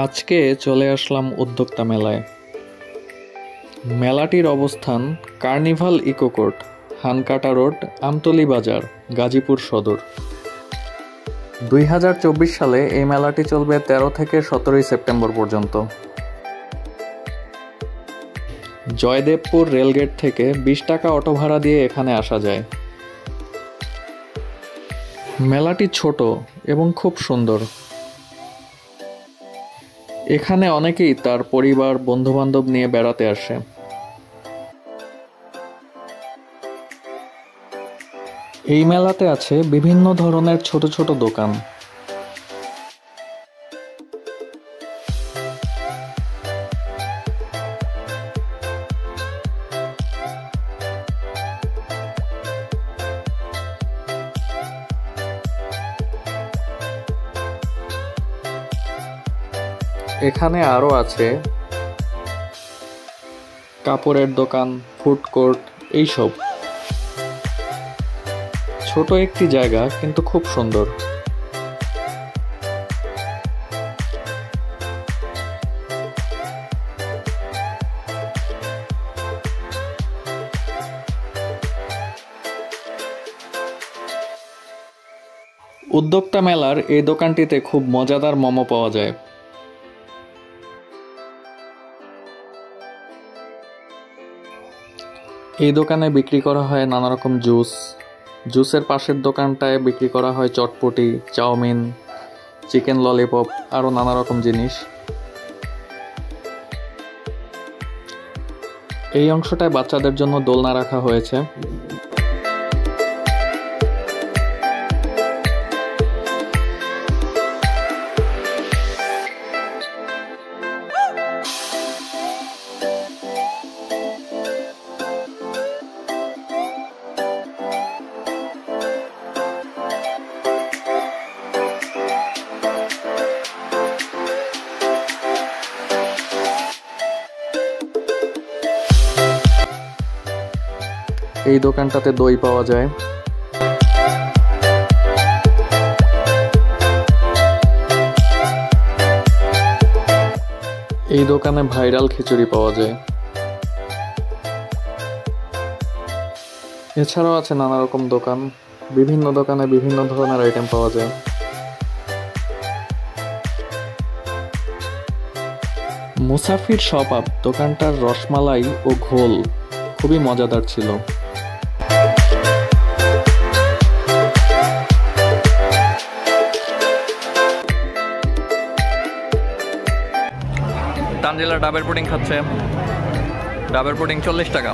আজকে চলে আসলাম উদ্যোক্তা মেলায়। মেলাটির অবস্থান carnival eco court, Hankata road, Amtali Bazar, Gazipur সদর। 2024 সালে এই মেলাটি চলবে 13 থেকে 17 সেপ্টেম্বর পর্যন্ত। জয়দেবপুর রেলগেট থেকে 20 টাকা অটো ভাড়া দিয়ে এখানে আসা যায়। মেলাটি ছোট এবং খুব সুন্দর। এখানে অনেকেই তার পরিবার বন্ধুবান্ধব নিয়ে বেড়াতে আসে। এই মেলাতে আছে বিভিন্ন ধরনের ছোট ছোট দোকান। এখানে আরো আছে কাপড়ের দোকান, ফুড কোর্ট, এইসব। ছোট একটি জায়গা কিন্তু খুব সুন্দর। উদ্যোক্তা মেলার এই দোকানটিতে খুব মজাদার মোমো পাওয়া যায়। এই দোকানে বিক্রি করা হয় নানা রকম জুস। জুসের পাশের দোকানটায় বিক্রি করা হয় চটপটি, চাউমিন, চিকেন ললিপপ, আরও নানা রকম জিনিস। এই অংশটায় বাচ্চাদের জন্য দোলনা রাখা হয়েছে। এই দোকানটাতে দই পাওয়া যায়। এই দোকানে ভাইরাল খিচুড়ি পাওয়া যায়। এছাড়াও আছে নানা রকম দোকান। বিভিন্ন দোকানে বিভিন্ন ধরনের আইটেম পাওয়া যায়। মুসাফির শপ আপ দোকানটার রসমালাই ও ঘোল খুবই মজাদার ছিল। তানজিলা ডাবের পুডিং খাচ্ছে। ডাবের পুডিং 40 টাকা।